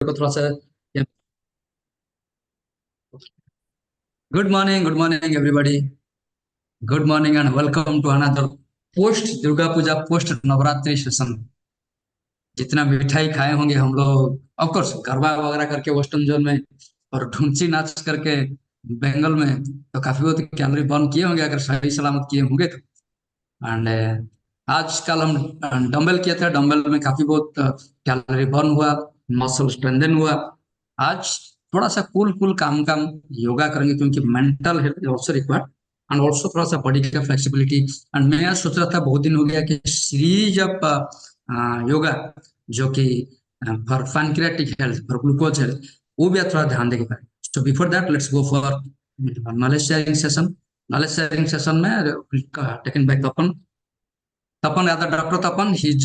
को थोड़ा सा good morning everybody. Good morning and welcome to another post Durga Puja post Navratri session. जितना मिठाई खाए होंगे हम लोग ऑफ कोर्स गरबा वगैरह करके वेस्टर्न जोन में और ढुंची नाच करके बंगाल में, तो काफी बहुत कैलोरी बर्न किए होंगे अगर सही सलामत किए होंगे तो। एंड आजकल हम डंबल किए थे, डंबल में काफी बहुत कैलोरी बर्न हुआ, मसल स्ट्रेंथन हुआ। आज थोड़ा सा कूल कूल काम काम योगा करेंगे क्योंकि mental health is also required and also थोड़ा सा बॉडी का फ्लेक्सिबिलिटी। एंड मैं आज सोच रहा था बहुत दिन हो गया कि सीरीज ऑफ योगा जो कि for pancreatic health for glucose health वो भी थोड़ा ध्यान देके करें। So before that let's go for knowledge sharing session. Knowledge sharing session में taken by Tapan. Tapan, other Dr. Tapan, he's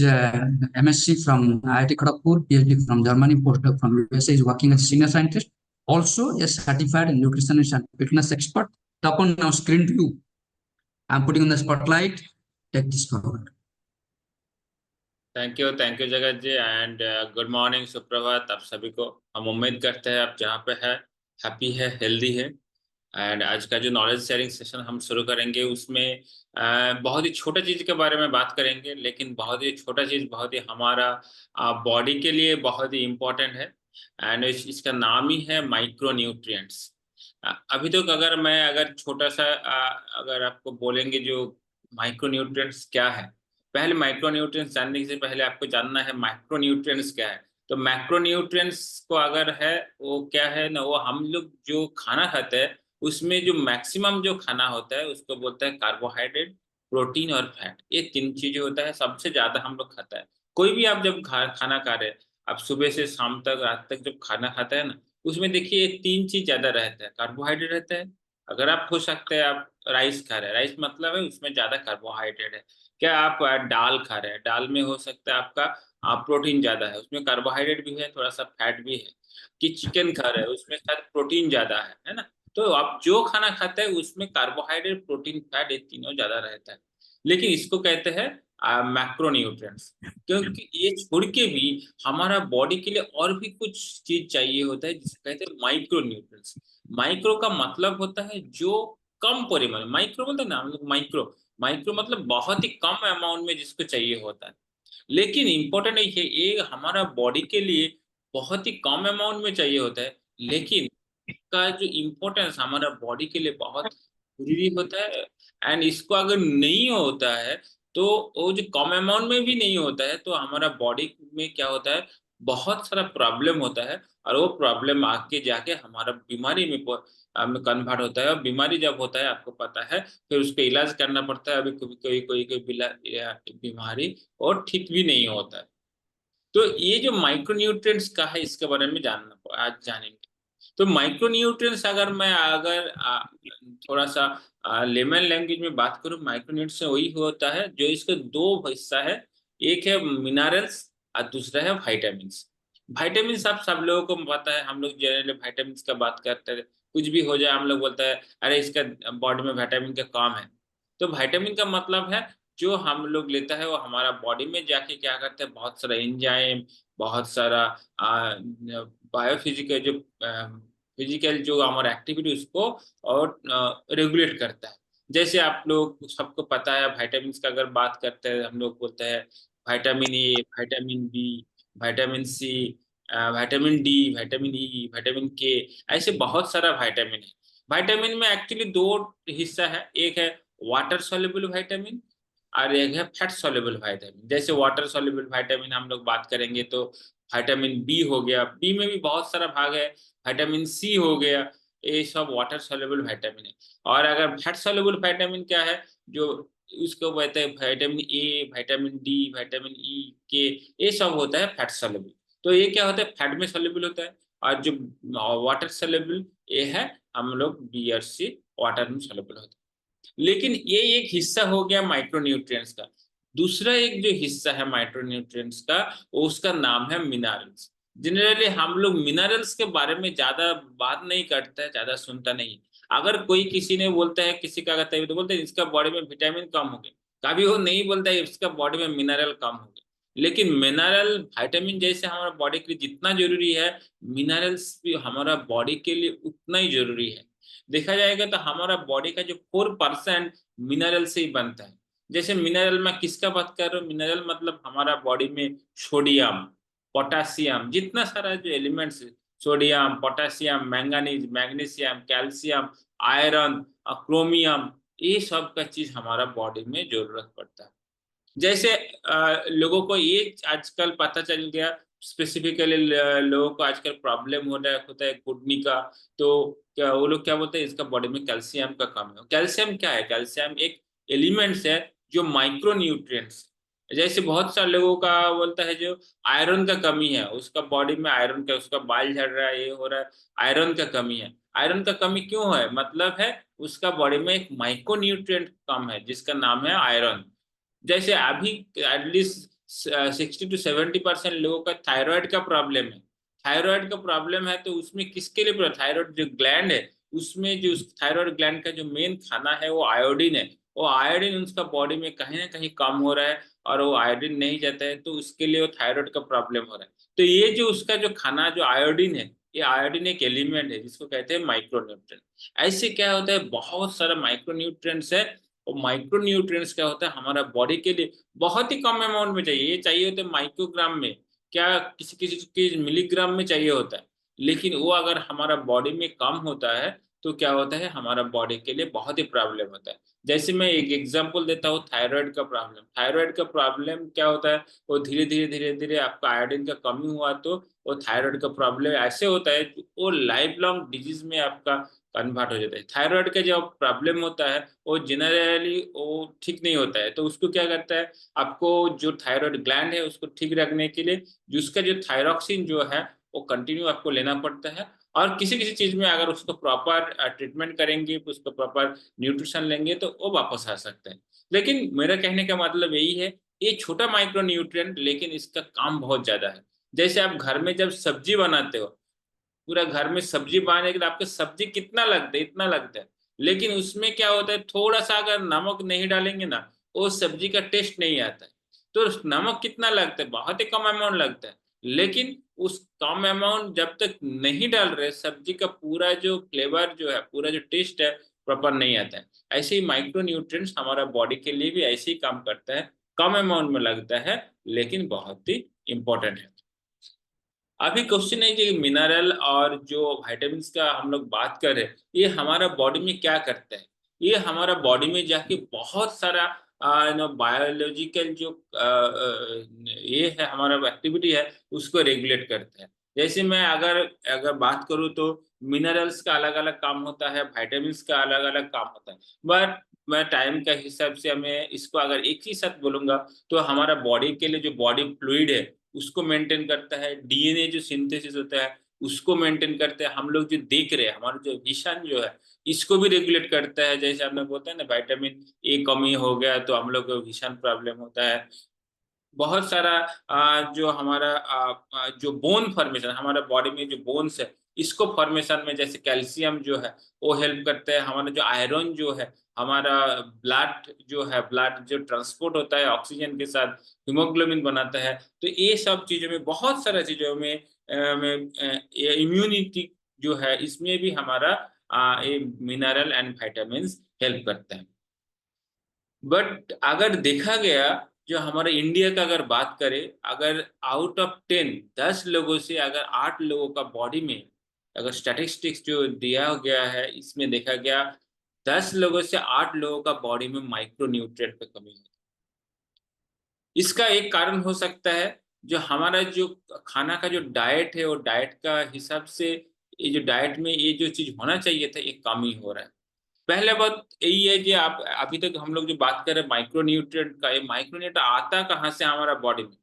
MSc from IIT Kharagpur, PhD from Germany, postdoc from USA, is working as a senior scientist, also a certified nutritionist and fitness expert. Tapan, now screen to you. I'm putting on the spotlight. Take this forward. Thank you जगत जी and good morning सुप्रभात आप सभी को। हम उम्मीद करते हैं आप जहाँ पे है हैप्पी है हेल्दी है। एंड आज का जो नॉलेज शेयरिंग सेशन हम शुरू करेंगे उसमें बहुत ही छोटा चीज़ के बारे में बात करेंगे, लेकिन बहुत ही छोटा चीज़ बहुत ही हमारा बॉडी के लिए बहुत ही इम्पोर्टेंट है। एंड इसका नाम ही है माइक्रो न्यूट्रिएंट्स। अभी तक अगर छोटा सा अगर आपको बोलेंगे जो माइक्रो न्यूट्रिएंट्स क्या है, पहले माइक्रो न्यूट्रिएंट्स जानने से पहले आपको जानना है माइक्रो न्यूट्रिएंट्स क्या है। तो मैक्रो न्यूट्रिएंट्स को अगर है वो क्या है ना, वो हम लोग जो खाना खाते हैं उसमें जो मैक्सिमम जो खाना होता है उसको बोलते हैं कार्बोहाइड्रेट, प्रोटीन और फैट। ये तीन चीजें होता है सबसे ज्यादा हम लोग खाता है। कोई भी आप जब खाना खा रहे हैं, आप सुबह से शाम तक रात तक जब खाना खाता है ना, उसमें देखिए ये तीन चीज ज्यादा रहता है। कार्बोहाइड्रेट रहता है, अगर आप हो सकते हैं आप राइस खा रहे हैं, राइस मतलब है उसमें ज्यादा कार्बोहाइड्रेट है। क्या आप दाल खा रहे हैं, दाल में हो सकता है आपका प्रोटीन ज्यादा है, उसमें कार्बोहाइड्रेट भी है थोड़ा सा फैट भी है। कि चिकन खा रहे हैं उसमें शायद प्रोटीन ज्यादा है ना। तो आप जो खाना खाते हैं उसमें कार्बोहाइड्रेट प्रोटीन फैट ये तीनों ज्यादा रहता है। लेकिन इसको कहते हैं मैक्रो न्यूट्रिएंट्स। क्योंकि ये छोड़ के भी हमारा बॉडी के लिए और भी कुछ चीज चाहिए होता है जिसे कहते हैं माइक्रो न्यूट्रिएंट्स। माइक्रो का मतलब होता है जो कम परिमाण, माइक्रो बोलते हैं ना हम लोग, माइक्रो माइक्रो मतलब बहुत ही कम अमाउंट में जिसको चाहिए होता है। लेकिन इंपॉर्टेंट है ये हमारा बॉडी के लिए बहुत ही कम अमाउंट में चाहिए होता है, लेकिन का जो इम्पोर्टेंस हमारा बॉडी के लिए बहुत जरूरी होता है। एंड इसको अगर नहीं होता है तो वो जो कम अमाउंट में भी नहीं होता है तो हमारा बॉडी में क्या होता है, बहुत सारा प्रॉब्लम होता है। और वो प्रॉब्लम आके जाके हमारा बीमारी में कन्वर्ट होता है। और बीमारी जब होता है आपको पता है फिर उसका इलाज करना पड़ता है। अभी कभी कोई बीमारी और ठीक भी नहीं होता है। तो ये जो माइक्रो न्यूट्रिएंट्स का है इसके बारे में जानना आज जानेंगे। तो माइक्रो न्यूट्रिएंट्स अगर थोड़ा सा लेमन लैंग्वेज में बात करूं, माइक्रो न्यूट्रिएंट्स वही होता है जो इसके दो हिस्सा है। एक है मिनरल्स और दूसरा है वाइटामिन्स। वाइटामिन्स आप सब लोगों को पता है, हम लोग जनरली वाइटामिन्स का बात करते हैं, कुछ भी हो जाए हम लोग बोलते हैं अरे इसका बॉडी में विटामिन का कम है। तो विटामिन का मतलब है जो हम लोग लेता है वो हमारा बॉडी में जाके क्या करते हैं, बहुत सारा एंजाइम, बहुत सारा बायोफिजिकल जो फिजिकल जो हमारा एक्टिविटी उसको और रेगुलेट करता है। जैसे आप लोग सबको पता है विटामिन का अगर बात करते हैं हम लोग बोलते हैं vitamin A, vitamin B, vitamin C, vitamin D, vitamin E, vitamin K, ऐसे बहुत सारा विटामिन है। विटामिन में एक्चुअली दो हिस्सा है, एक है वाटर सॉल्युबल विटामिन और एक है फैट सॉल्युबल विटामिन। जैसे वाटर सॉल्युबल विटामिन हम लोग बात करेंगे तो विटामिन बी हो गया, बी में भी बहुत सारा भाग है, विटामिन सी हो गया, ये सब वाटर सॉल्युबल विटामिन है। और अगर फैट सॉल्युबल विटामिन क्या है, जो उसको कहते हैं vitamin A, vitamin D, vitamin ई के, ये सब होता है फैट सॉल्युबल। तो ये क्या होता है, फैट में सॉल्युबल होता है। और जो वाटर सॉल्युबल ये है हम लोग बी और सी वाटर में सॉल्युबल होता है। लेकिन ये एक हिस्सा हो गया माइक्रोन्यूट्रिएंट्स का। दूसरा एक जो हिस्सा है माइक्रोन्यूट्रिएंट्स का उसका नाम है मिनरल्स। जनरली हम लोग मिनरल्स के बारे में ज्यादा बात नहीं करते हैं, ज्यादा सुनता नहीं। अगर कोई किसी ने बोलता है, किसी का कहता है तो बोलते हैं इसका बॉडी में विटामिन कम हो गया, कभी वो नहीं बोलता है इसका बॉडी में मिनरल कम हो गया। लेकिन मिनरल विटामिन जैसे हमारा बॉडी के लिए जितना जरूरी है, मिनरल्स भी हमारा बॉडी के लिए उतना ही जरूरी है। देखा जाएगा तो हमारा बॉडी का जो 4% मिनरल से ही बनता है। जैसे मिनरल में किसका बात कर रहा हूँ, मिनरल मतलब हमारा बॉडी में सोडियम, पोटासियम, जितना सारा जो elements, sodium, potassium, manganese, magnesium, calcium, iron, chromium, ये सब का चीज हमारा बॉडी में जरूरत पड़ता है। जैसे लोगों को ये आजकल पता चल गया, स्पेसिफिकली लोगों को आजकल प्रॉब्लम हो रहा है होता है किडनी का। तो क्या वो लोग क्या बोलते हैं, इसका बॉडी में कैल्शियम का कमी है। कैल्शियम क्या है? कैल्शियम एक एलिमेंट्स है जो माइक्रो न्यूट्रिएंट्स, जैसे बहुत सारे लोगों का बोलता है जो आयरन का कमी है, उसका बॉडी में आयरन का, उसका बाल झड़ रहा है, ये हो रहा है, आयरन का कमी है। आयरन का कमी क्यों है? मतलब है उसका बॉडी में एक माइक्रो न्यूट्रिएंट कम है जिसका नाम है आयरन। जैसे अभी एटलीस्ट 60 to 70% लोगों का थायराइड का प्रॉब्लम है। थायराइड का प्रॉब्लम है तो उसमें किसके लिए? थायराइड जो ग्लैंड है, उसमें जो थायराइड ग्लैंड का जो मेन खाना है वो आयोडीन है। वो आयोडीन उसका बॉडी में कहीं ना कहीं कम हो रहा है, और वो आयोडीन नहीं जाता है तो उसके लिए वो थायराइड का प्रॉब्लम हो रहा है। तो ये जो उसका जो खाना जो आयोडीन है, ये आयोडीन एक एलिमेंट है जिसको कहते हैं माइक्रो न्यूट्रिएंट। ऐसे क्या होता है, बहुत सारा माइक्रो न्यूट्रिएंट्स है। और माइक्रो न्यूट्रिएंट्स क्या होता है हमारा बॉडी के लिए बहुत ही कम अमाउंट में चाहिए। ये चाहिए होता है माइक्रोग्राम में, क्या किसी किसी चीज मिलीग्राम में चाहिए होता है। लेकिन वो अगर हमारा बॉडी में कम होता है तो क्या होता है, हमारा बॉडी के लिए बहुत ही प्रॉब्लम होता है। जैसे मैं एक एग्जांपल देता हूँ, थायराइड का प्रॉब्लम। थायराइड का प्रॉब्लम क्या होता है, वो धीरे धीरे आपका आयोडीन का कमी हुआ तो वो थायराइड का प्रॉब्लम ऐसे होता है कि वो लाइफ लॉन्ग डिजीज में आपका कन्वर्ट हो जाता है। थायराइड का जो प्रॉब्लम होता है वो जनरली वो ठीक नहीं होता है, तो उसको क्या करता है, आपको जो थायराइड ग्लैंड है उसको ठीक रखने के लिए जिसका जो थायरॉक्सिन जो है वो कंटिन्यू आपको लेना पड़ता है। और किसी किसी चीज में अगर उसको प्रॉपर ट्रीटमेंट करेंगे, उसको प्रॉपर न्यूट्रिशन लेंगे तो वो वापस आ सकते हैं। लेकिन मेरा कहने का मतलब यही है, ये छोटा माइक्रो न्यूट्रिएंट लेकिन इसका काम बहुत ज्यादा है। जैसे आप घर में जब सब्जी बनाते हो, पूरा घर में सब्जी बनाने के लिए आपके सब्जी कितना लगता है, इतना लगता है। लेकिन उसमें क्या होता है, थोड़ा सा अगर नमक नहीं डालेंगे ना, वो सब्जी का टेस्ट नहीं आता है। तो नमक कितना लगता है, बहुत ही कम अमाउंट लगता है। लेकिन उस कम अमाउंट जब तक नहीं डाल रहे, सब्जी का पूरा जो फ्लेवर जो है, पूरा जो टेस्ट है, प्रॉपर नहीं आता है। ऐसे ही माइक्रो न्यूट्रिएंट्स हमारा बॉडी के लिए भी ऐसे ही काम करता है, कम अमाउंट में लगता है लेकिन बहुत ही इंपॉर्टेंट है। अभी क्वेश्चन है कि मिनरल और जो विटामिन्स का हम लोग बात कर रहे हैं, ये हमारा बॉडी में क्या करता है। ये हमारा बॉडी में जाके बहुत सारा बायोलॉजिकल जो ये है हमारा एक्टिविटी है उसको रेगुलेट करता है। जैसे मैं अगर अगर बात करूँ तो मिनरल्स का अलग अलग काम होता है, विटामिन्स का अलग अलग काम होता है। बट मैं टाइम का हिसाब से हमें इसको अगर एक ही साथ बोलूंगा तो हमारा बॉडी के लिए जो बॉडी फ्लूइड है उसको मेंटेन करता है, डीएनए जो सिंथेसिस होता है उसको मेंटेन करते हैं, हम लोग जो देख रहे हैं हमारा जो विजन जो है इसको भी रेगुलेट करता है। जैसे आपने बोलता है ना, विटामिन ए कमी हो गया तो हम लोग को विजन प्रॉब्लम होता है। बहुत सारा जो हमारा जो बोन फॉर्मेशन, हमारा बॉडी में जो बोन्स है इसको फॉर्मेशन में जैसे कैल्शियम जो है वो हेल्प करता है। हमारा जो आयरन जो है, हमारा ब्लड जो है, ब्लड जो ट्रांसपोर्ट होता है ऑक्सीजन के साथ, हीमोग्लोबिन बनाता है। तो ये सब चीजों में, बहुत सारा चीजों में इम्यूनिटी जो है इसमें भी हमारा ये मिनरल एंड विटामिन हेल्प करता है। बट अगर देखा गया, जो हमारे इंडिया का अगर बात करें, अगर आउट ऑफ 10 लोगों से अगर 8 लोगों का बॉडी में, अगर स्टैटिस्टिक्स जो दिया गया है इसमें देखा गया 10 लोगों से 8 लोगों का बॉडी में माइक्रो न्यूट्रिएंट की कमी है। इसका एक कारण हो सकता है जो हमारा जो खाना का जो डाइट है, वो डाइट का हिसाब से ये जो डाइट में ये जो चीज होना चाहिए था ये कम ही हो रहा है। पहले बात यही है कि आप अभी तक हम लोग जो बात कर रहे हैं माइक्रोन्यूट्रिएंट का, ये माइक्रोन्यूट्रिएंट आता कहाँ से हमारा बॉडी में?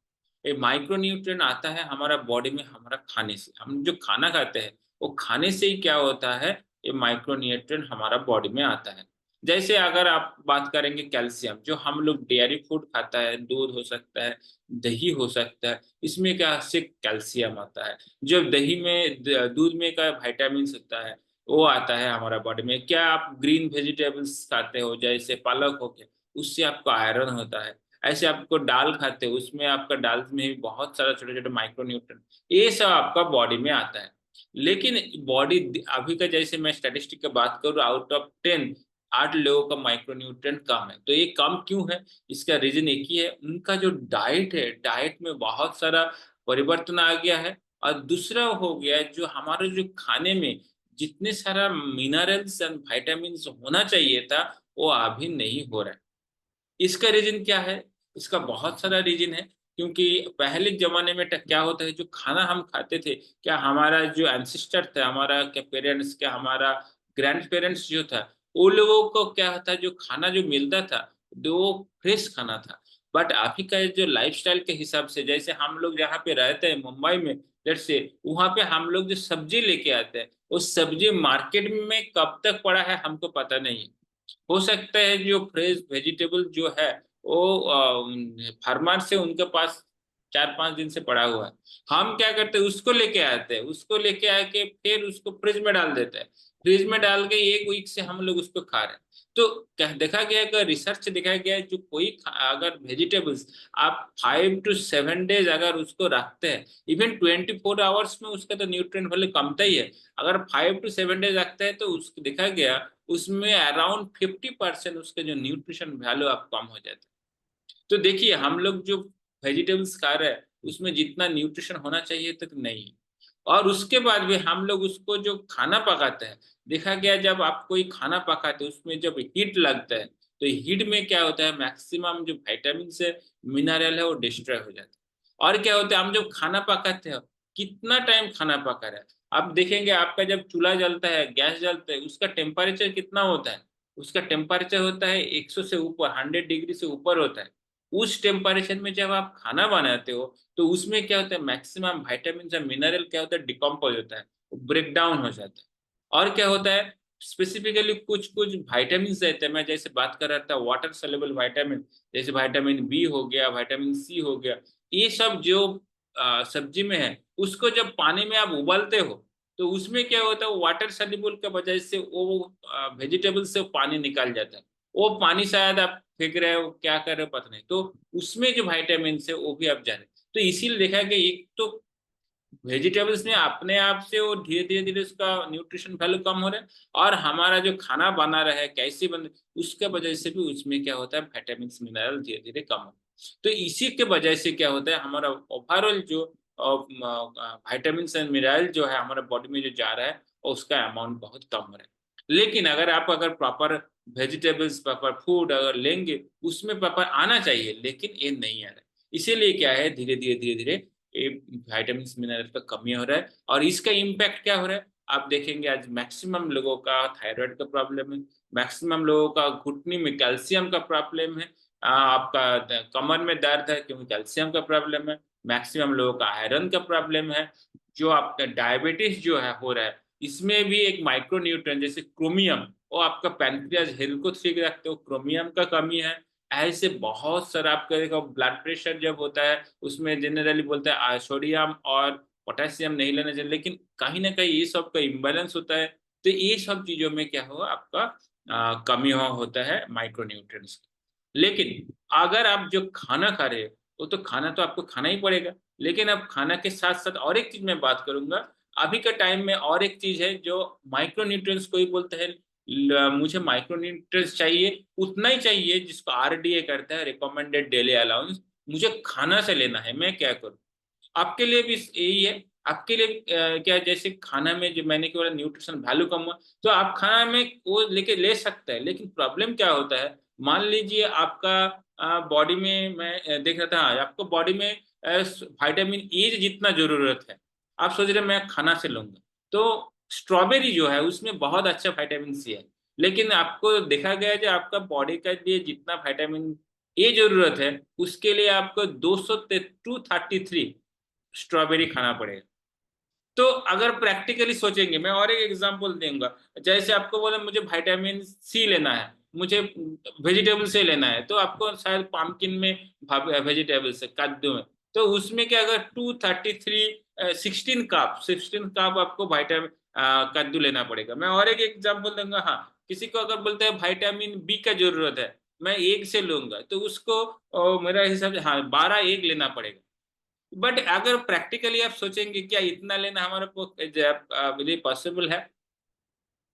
ये माइक्रोन्यूट्रिएंट आता है हमारा बॉडी में हमारा खाने से। हम जो खाना खाते हैं वो खाने से ही क्या होता है, ये माइक्रोन्यूट्रिएंट हमारा बॉडी में आता है। जैसे अगर आप बात करेंगे कैल्शियम, जो हम लोग डेयरी फूड खाता है, दूध हो सकता है, दही हो सकता है, इसमें क्या से कैल्शियम आता है। जब दही में दूध में का विटामिन होता है वो आता है हमारा बॉडी में। क्या आप ग्रीन वेजिटेबल्स खाते हो, जैसे पालक हो गया, उससे आपको आयरन होता है। ऐसे आपको दाल खाते हो, उसमें आपका दाल में भी बहुत सारा छोटे छोटे माइक्रो न्यूट्रन, ये सब आपका बॉडी में आता है। लेकिन बॉडी अभी का, जैसे मैं स्टैटिस्टिक की बात करूँ, आउट ऑफ 10 8 लोगों का माइक्रोन्यूट्रिएंट कम है। तो ये कम क्यों है? इसका रीजन एक ही है, उनका जो डाइट है, डाइट में बहुत सारा परिवर्तन आ गया है। और दूसरा हो गया जो हमारे जो खाने में जितने सारा मिनरल्स एंड विटामिन होना चाहिए था, वो अभी नहीं हो रहा है। इसका रीजन क्या है? इसका बहुत सारा रीजन है। क्योंकि पहले जमाने में क्या होता है, जो खाना हम खाते थे, क्या हमारा जो एंसेस्टर था, हमारा क्या पेरेंट्स, क्या हमारा ग्रैंड पेरेंट्स जो था, वो लोगों को क्या होता है, जो खाना जो मिलता था, वो फ्रेश खाना था। बट अभी का जो लाइफस्टाइल के हिसाब से, जैसे हम लोग जहाँ पे रहते हैं मुंबई में, जैसे वहां पे हम लोग जो सब्जी लेके आते हैं, वो सब्जी मार्केट में कब तक पड़ा है हमको पता नहीं है। हो सकता है जो फ्रेश वेजिटेबल जो है, वो फार्मर से उनके पास 4 5 दिन से पड़ा हुआ है। हम क्या करते हैं, उसको लेके आते हैं, उसको लेके आके फिर उसको फ्रिज में डाल देते हैं। फ्रिज में डाल के 1 वीक से हम लोग उसको खा रहे हैं। तो क्या देखा गया है कि रिसर्च दिखाया गया है, जो कोई अगर वेजिटेबल्स आप 5 to 7 डेज अगर उसको रखते हैं, इवन 24 आवर्स में उसका तो न्यूट्रिएंट वैल्यू कमता ही है। अगर 5 to 7 डेज रखते हैं तो उसको देखा गया उसमें अराउंड 50% उसके जो न्यूट्रिशन वैल्यू आप कम हो जाते हैं। तो देखिए हम लोग जो वेजिटेबल्स खा रहे हैं, उसमें जितना न्यूट्रिशन होना चाहिए तक नहीं है। और उसके बाद भी हम लोग उसको जो खाना पकाते हैं, देखा गया जब आप कोई खाना पकाते हैं उसमें जब हीट लगता है, तो हीट में क्या होता है, मैक्सिमम जो विटामिन है, मिनरल है, वो डिस्ट्रॉय हो जाता है। और क्या होता है, हम जब खाना पकाते हैं, कितना टाइम खाना पका रहे हैं, आप देखेंगे आपका जब चूल्हा जलता है, गैस जलता है, उसका टेम्परेचर कितना होता है? उसका टेम्परेचर होता है 100 से ऊपर, 100 डिग्री से ऊपर होता है। उस टेम्परेचर में जब आप खाना बनाते हो, तो उसमें क्या होता है, मैक्सिमम विटामिन और मिनरल क्या होता है, डिकम्पोज होता है, ब्रेक डाउन हो जाता है। और क्या होता है, स्पेसिफिकली कुछ कुछ विटामिन रहते हैं, मैं जैसे बात कर रहा था वाटर सोल्यूबल विटामिन, जैसे विटामिन बी हो गया, विटामिन सी हो गया, ये सब जो सब्जी में है, उसको जब पानी में आप उबालते हो, तो उसमें क्या होता है, वाटर सोल्यूबल के वजह से वो वेजिटेबल से पानी निकाल जाता है। वो पानी शायद आप फेंक रहे हो, क्या कर रहे हो पता नहीं, तो उसमें जो विटामिन है वो भी आप जा रहे हैं। तो इसीलिए देखा कि एक तो वेजिटेबल्स में अपने आप से वो धीरे धीरे धीरे उसका न्यूट्रिशन वैल्यू कम हो रहा है, और हमारा जो खाना बना रहा है कैसे बन, उसके वजह से भी उसमें क्या होता है, विटामिन मिनरल धीरे धीरे कम हो। तो इसी के वजह से क्या होता है, हमारा ओवरऑल जो विटामिन एंड मिनरल जो है हमारे बॉडी में जो जा रहा है, उसका अमाउंट बहुत कम हो रहा है। लेकिन अगर प्रॉपर वेजिटेबल्स, प्रॉपर फूड अगर लेंगे, उसमें प्रॉपर आना चाहिए, लेकिन ये नहीं आ रहा है। इसीलिए क्या है, धीरे धीरे धीरे धीरे ये विटामिन मिनरल का कमी हो रहा है। और इसका इम्पैक्ट क्या हो रहा है, आप देखेंगे आज मैक्सिमम लोगों का थायराइड का प्रॉब्लम है, मैक्सिमम लोगों का घुटने में कैल्शियम का प्रॉब्लम है, आपका कमर में दर्द है क्योंकि कैल्शियम का प्रॉब्लम है, मैक्सिमम लोगों का आयरन का प्रॉब्लम है, जो आपका डायबिटीज जो है हो रहा है, इसमें भी एक माइक्रो न्यूट्रिएंट जैसे क्रोमियम, वो आपका पैनक्रियाज हेल्थ को ठीक रखते हो, क्रोमियम का कमी है। ऐसे बहुत सारा आपका देखो, ब्लड प्रेशर जब होता है उसमें जनरली बोलते हैं सोडियम और पोटेशियम नहीं लेना चाहिए, लेकिन कहीं ना कहीं ये सब का इम्बैलेंस होता है। तो ये सब चीजों में क्या हो आपका कमी होता है माइक्रोन्यूट्रिएंट्स। लेकिन अगर आप जो खाना खा रहे हो, वो तो खाना तो आपको खाना ही पड़ेगा, लेकिन अब खाना के साथ साथ और एक चीज मैं बात करूंगा। अभी के टाइम में और एक चीज है जो माइक्रोन्यूट्रिएंट्स को ही बोलते हैं, मुझे माइक्रोन्यूट्रिएंट्स चाहिए, उतना ही चाहिए जिसको आरडीए करता है, रिकमेंडेड डेली अलाउंस, मुझे खाना से लेना है, मैं क्या करूं? आपके लिए भी यही है। आपके लिए क्या, जैसे खाना में जो मैंने केवल न्यूट्रिशन वैल्यू कम हुआ, तो आप खाना में वो लेके ले सकते हैं, लेकिन प्रॉब्लम क्या होता है, मान लीजिए आपका बॉडी में, मैं देख रहा था, हाँ, आपको बॉडी में विटामिन ए जितना जरूरत है, आप सोच रहे हैं मैं खाना से लूंगा, तो स्ट्रॉबेरी जो है उसमें बहुत अच्छा विटामिन सी है, लेकिन आपको देखा गया है जो आपका बॉडी के लिए जितना विटामिन ए जरूरत है, उसके लिए आपको 233 स्ट्रॉबेरी खाना पड़ेगा। तो अगर प्रैक्टिकली सोचेंगे, मैं और एक एग्जांपल दूंगा, जैसे आपको बोला मुझे विटामिन सी लेना है, मुझे वेजिटेबल से लेना है, तो आपको शायद पम्पकिन में, वेजिटेबल से, कद्दू में, तो उसमें क्या, अगर 233 16 कप आपको विटामिन कद्दू लेना पड़ेगा। मैं और एक एग्जांपल दूंगा, हाँ, किसी को अगर बोलते हैं विटामिन बी का जरूरत है, मैं एग से लूंगा तो उसको मेरा हिसाब से हाँ 12 एग लेना पड़ेगा। बट अगर प्रैक्टिकली आप सोचेंगे क्या इतना लेना हमारे लिए पॉसिबल है,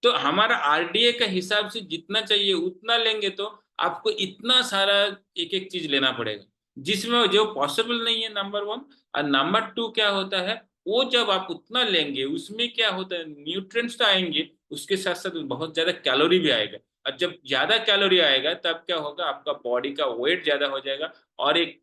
तो हमारा आरडीए का हिसाब से जितना चाहिए उतना लेंगे तो आपको इतना सारा एक एक चीज लेना पड़ेगा, जिसमें जो पॉसिबल नहीं है, नंबर वन। और नंबर टू क्या होता है, वो जब आप उतना लेंगे उसमें क्या होता है, न्यूट्रिएंट्स तो आएंगे, उसके साथ साथ बहुत ज्यादा कैलोरी भी आएगा। और जब ज्यादा कैलोरी आएगा तब क्या होगा, आपका बॉडी का वेट ज्यादा हो जाएगा और एक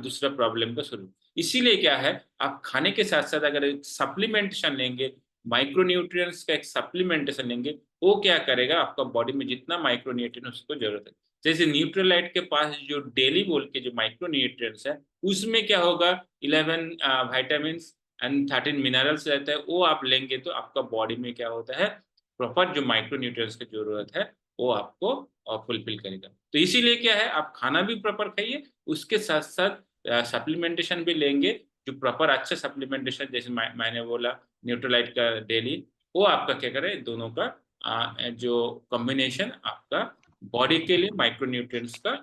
दूसरा प्रॉब्लम का शुरू। इसीलिए क्या है, आप खाने के साथ साथ अगर सप्लीमेंटेशन लेंगे, माइक्रोन्यूट्रिएंट्स का एक सप्लीमेंटेशन लेंगे, वो क्या करेगा, आपका बॉडी में जितना माइक्रोन्यूट्रिएंट्स उसको जरूरत है, जैसे न्यूट्रलाइट के पास जो डेली बोल के जो माइक्रोन्यूट्रिएंट्स है, उसमें क्या होगा 11 विटामिन एंड 13 मिनरल्स रहता है, वो आप लेंगे तो आपका बॉडी में क्या होता है, प्रॉपर जो माइक्रोन्यूट्रिएंट्स की जरूरत है वो आपको फुलफिल करेगा। तो इसीलिए क्या है, आप खाना भी प्रॉपर खाइए, उसके साथ साथ सप्लीमेंटेशन भी लेंगे, जो प्रॉपर अच्छा सप्लीमेंटेशन, जैसे मैंने बोला न्यूट्रलाइट का डेली, वो आपका क्या करे, दोनों का जो कॉम्बिनेशन आपका बॉडी के लिए माइक्रोन्यूट्रिएंट्स का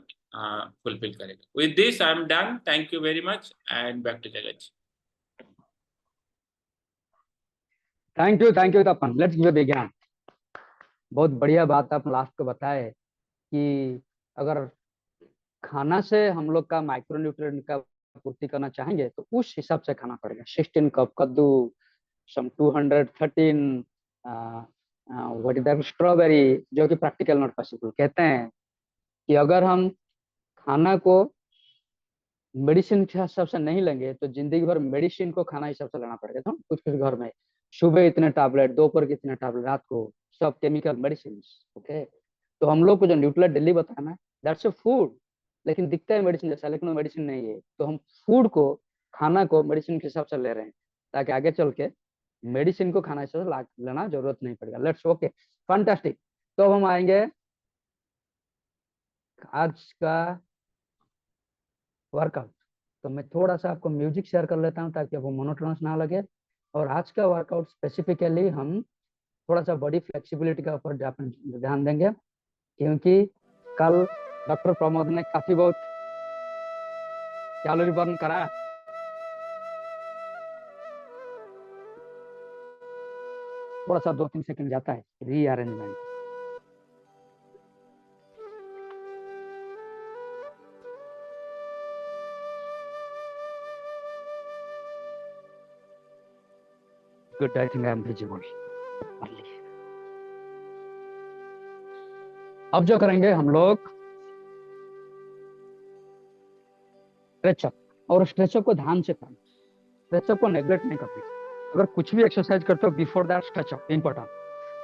फुलफिल करेगा। With this I am done, thank you very much and back to Jagat. Thank you Tapan, let's give Vigyan. बहुत बढ़िया बात आप लास्ट को बताए कि अगर खाना से हम लोग का माइक्रोन्यूट्रिएंट का पूर्ति करना चाहेंगे तो उस हिसाब से खाना पड़ेगा। 16 कप कद्दू, सम 213 व्हाट इज दैट स्ट्रॉबेरी, जो कि प्रैक्टिकल नॉट पॉसिबल। कहते हैं कि अगर हम खाना को मेडिसिन के हिसाब से नहीं लेंगे तो जिंदगी भर मेडिसिन को खाना हिसाब से लेना पड़ेगा। तो कुछ कुछ घर में सुबह इतने टैबलेट, दोपहर के इतने टैबलेट, रात को सब केमिकल मेडिसिन। ओके, तो हम लोग को जो न्यूट्रिएंट डेली बताना है, दैट्स अ फूड, लेकिन दिखता है मेडिसिन जैसा, लेकिन वो मेडिसिन नहीं है। तो हम फूड को, खाना को मेडिसिन के हिसाब से ले रहे हैं, ताकि आगे चल के मेडिसिन को खाना हिसाब से लेना जरूरत नहीं पड़ेगा। Let's okay, fantastic. तो अब हम आएंगे आज का वर्कआउट। तो मैं थोड़ा सा आपको म्यूजिक शेयर कर लेता हूँ ताकि वो मोनोटोनस ना लगे। और आज का वर्कआउट स्पेसिफिकली हम थोड़ा सा बॉडी फ्लेक्सिबिलिटी के ऊपर ध्यान देंगे, क्योंकि कल डॉक्टर प्रमोद ने काफी बहुत कैलोरी बर्न करा। थोड़ा सा 2-3 सेकंड जाता है rearrangement. Good, I think I am visible. अब जो करेंगे हम लोग स्ट्रेचअप, और स्ट्रेचअप को ध्यान से करना, स्ट्रेचअप को नेग्लेक्ट नहीं करना। अगर कुछ भी एक्सरसाइज करते हो बिफोर दैट स्ट्रेचअप इंपॉर्टेंट।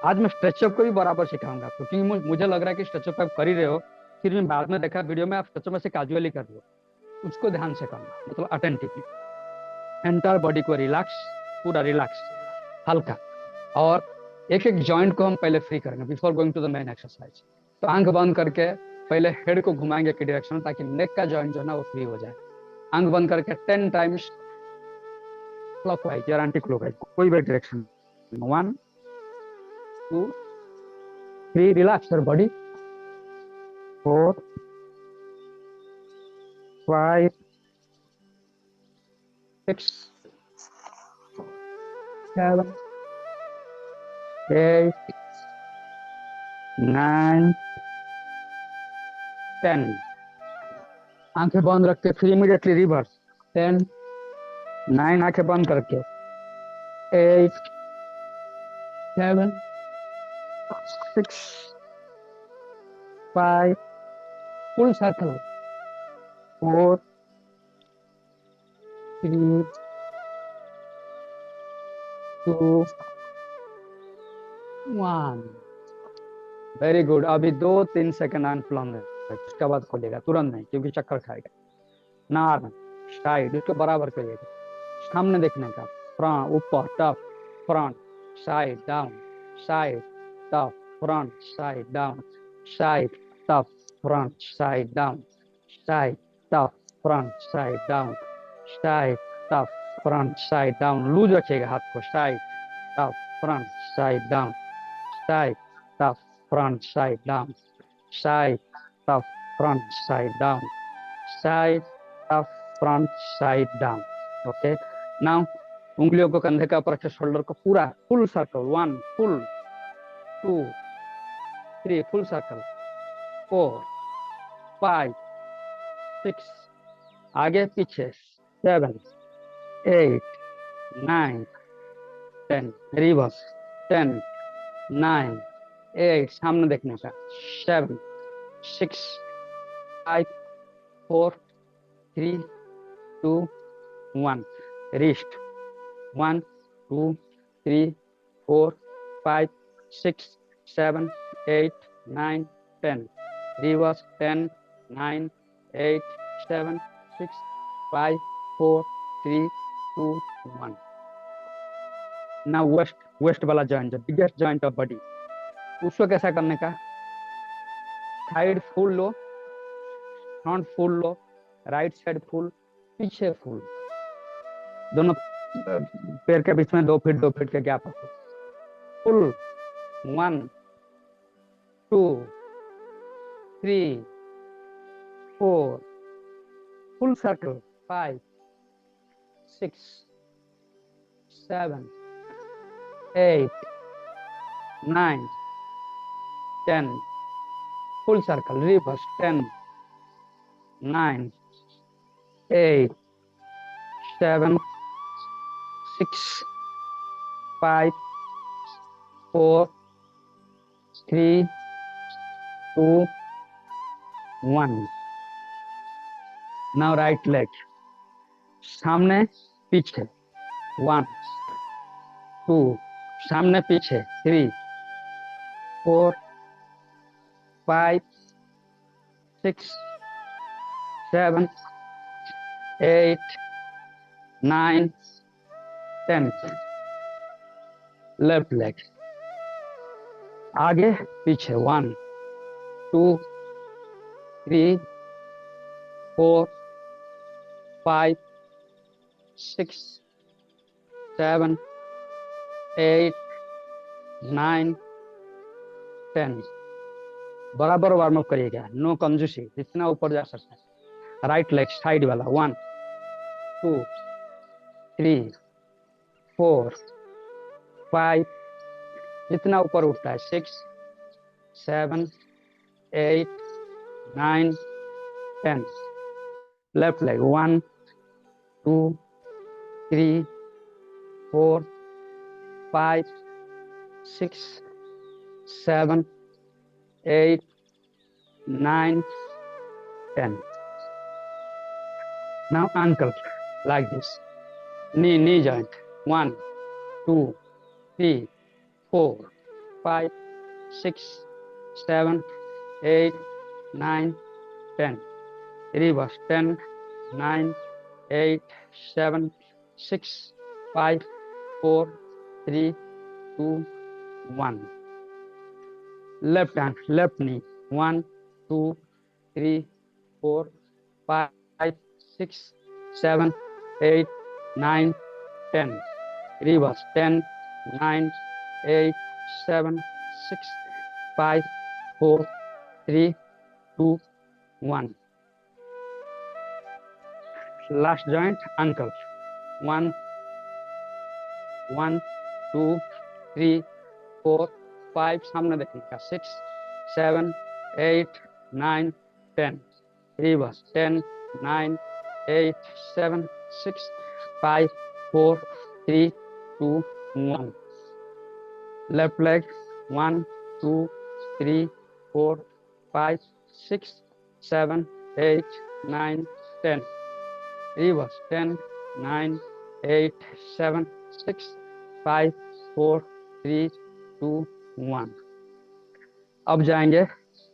आज मैं स्ट्रेचअप को भी बराबर सिखाऊंगा आपको, क्योंकि मुझे लग रहा है कि स्ट्रेचअप आप कर ही रहे हो, फिर मैं बाद में देखा वीडियो में आप स्ट्रेचअप में से कैजुअली कर रहे हो। उसको ध्यान से करना, मतलब अटेंटिवली, एंटायर बॉडी को रिलैक्स, पूरा रिलैक्स, हल्का। और एक एक जॉइंट को हम पहले फ्री करेंगे before going to the main exercise. तो आंख बंद करके पहले हेड को घुमाएंगे की डायरेक्शन, ताकि नेक का जॉइंट जो है ना वो फ्री हो जाए। आंख बंद करके 10 टाइम्स क्लॉकवाइज या एंटी क्लॉकवाइज, कोई भी डायरेक्शन। 1 2 3, relax your body. 4 5 6 7 8 9 10। आंखें बंद रख के फिर इमीडिएटली रिवर्स। 10 9, आंखें बंद करके 8 7 6 5, फुल सर्कल। 4 3 2 1। Very good. अभी 2-3 सेकंड अनप्लॉन्ग है, उसके बाद खोलेगा, तुरंत नहीं, क्योंकि चक्कर खाएगा। नार्म साइड, उसको बराबर करिएगा, सामने देखने का। फ्रंट ऊपर, टप, फ्रंट साइड डाउन, साइड टप, फ्रंट साइड डाउन, साइड टप, फ्रंट साइड डाउन, साइड टप, फ्रंट साइड डाउन, साइड टप, फ्रंट साइड डाउन। लूज रखिएगा हाथ को। साइड टप, फ्रंट साइड डाउन, साइड टप, front side down, side top, front, side, down, side, top, front, side, down. Okay. Now, उंगलियों को कंधे का ऊपर रखे, shoulder को पूरा full circle, 1 full, 2 3 full circle, 4 5 6 आगे पीछे, 7 8 9 10 रिवर्स, 10 9 8 सामने देखने का, 7 6 5 4 3 2 1 रिस्ट, 1 2 3 4 5 6 7 8 9 10 reverse, 10 9 8 7 6 5 4 3 2 1. now वेस्ट वाला जॉइंट, जो बिगेस्ट जॉइंट ऑफ बॉडी, उसको कैसा करने का, साइड फुल लो, फ्रंट फुल लो, राइट साइड फुल, पीछे फुल, दोनों पैर के बीच में 2 फीट 2 फीट के गैप रखो, full 1 2 3 4 full circle, 5 6 7 8 9 10 full circle, reverse, 10 9 8 7 6 5 4 3 2 1. now right leg, सामने पीछे, 1 2 सामने पीछे, 3 4 5 6 7 8 9 10. लेफ्ट लेग, आगे पीछे, 1 2 3 4 5 6 7 8 9 10. बराबर वार्म अप करिएगा, नो कंजूसी, जितना ऊपर जा सकता है. राइट लेग साइड वाला, 1 2 3 4 5 जितना ऊपर उठता है, 6 7 8 9 10. Left leg, 1 2 3 4 5 6 7 8 9 10. now ankle like this, knee joint, 1 2 3 4 5 6 7 8 9 10. reverse, 10 9 8 7 6 5 4 3 2 1. left hand, left knee, 1 2 3 4 5 6 7 8 9 10. reverse, 10 9 8 7 6 5 4 3 2 1. last joint, ankle, 1 1 2 3 4 5 सामने देखने का, 6 7 8 9 10. reverse, 10 9 8 7 6 5 4 3 2 1. left leg, 1 2 3 4 5 6 7 8 9 10. reverse, 10 9 8 7 6 5 4 3 2 1. अब जाएंगे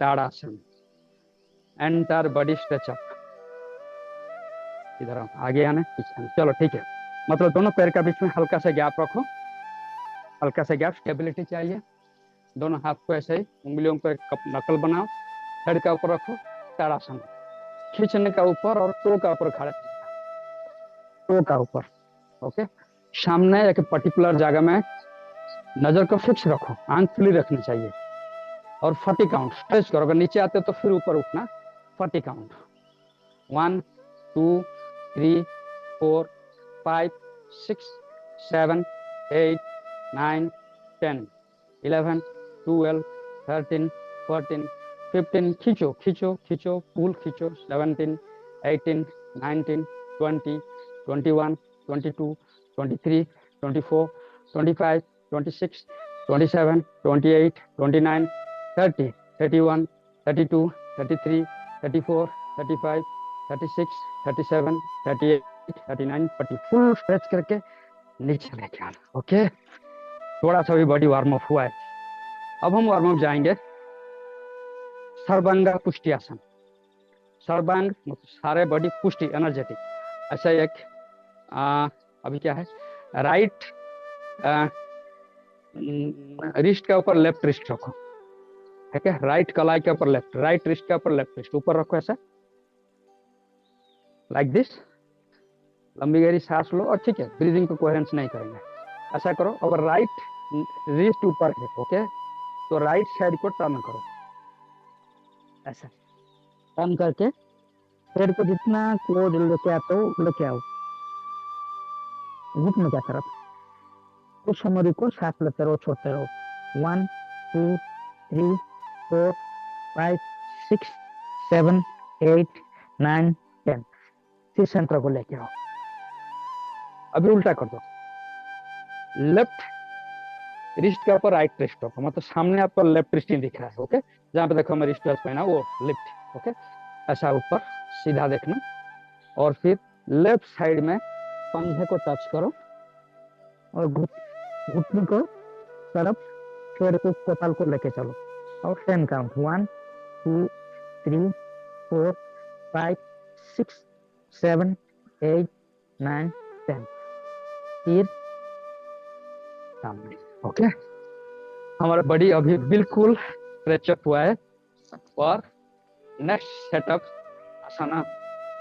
ताड़ासन, एंटायर बॉडी स्ट्रेचअप. इधर आगे आने पीछे आने, चलो ठीक है. मतलब दोनों पैर का बीच में हल्का सा गैप रखो, हल्का सा गैप, स्टेबिलिटी चाहिए. दोनों हाथ को ऐसे ही उंगलियों पर नकल बनाओ, हेड का ऊपर रखो, ताड़ासन, खींचने का ऊपर और टो का ऊपर खड़े, टो का ऊपर. ओके. सामने एक पर्टिकुलर जगह में नजर को फिक्स रखो, आंख खुली रखनी चाहिए. और 40 काउंट स्ट्रेच करो। अगर नीचे आते हो तो फिर ऊपर उठना। 40 काउंट। 1 2 3 4 5 6 7 8 9 10 11 12 13 14 15। खींचो खींचो खींचो, पुल खींचो। 17 18 19 20 21 22 23 24 25 26 27 28 29 30 31 32 33 34 35 36 37 38 39 40। फुल स्ट्रेच करके नीचे लेके आना। ओके, थोड़ा सा भी बॉडी वार्म अप हुआ है। अब हम वार्म अप जाएंगे सर्वांग पुष्टि आसन। सर्वांग मतलब सारे बॉडी, पुष्टि एनर्जेटिक। ऐसा एक अभी क्या है, राइट रिस्ट के ऊपर लेफ्ट रिस्ट रखो। ठीक है, राइट कलाई के ऊपर लेफ्ट, राइट रिस्ट के ऊपर लेफ्ट रिस्ट ऊपर रखो, ऐसा लाइक दिस। लंबी गहरी सांस लो और ठीक है, ब्रीदिंग को कोहेरेंस नहीं करेंगे, ऐसा करो। अगर राइट रिस्ट ऊपर है ओके, तो राइट साइड को टर्न करो, ऐसा टर्न करके हेड को जितना क्लोज लेके आते हो लेके आओ, घुटने की तरफ। कुछ समय रुको, सांस लेते रहो, छोड़ते रहो। 1 2 3 4 5 6 7 8 9 10। फिर सेंटर को लेके आओ। अभी उल्टा कर दो, लेफ्ट रिस्ट के ऊपर राइट रिस्ट रखो, मतलब सामने आपको लेफ्ट रिस्ट ही दिख रहा है। ओके, जहाँ पे देखो मैं रिस्ट वॉच पहना वो लिफ्ट। ओके, ऐसा ऊपर सीधा देखना। और फिर लेफ्ट साइड में पंजे को टच करो और घुटने को तरफ पैर को कपाल को लेके चलो और 10 काउंट। 1 2 3 4 5 6 7 8 9 10। फिर सामने। ओके, हमारा बॉडी अभी बिल्कुल स्ट्रेचअप हुआ है। और नेक्स्ट सेटअप आसन,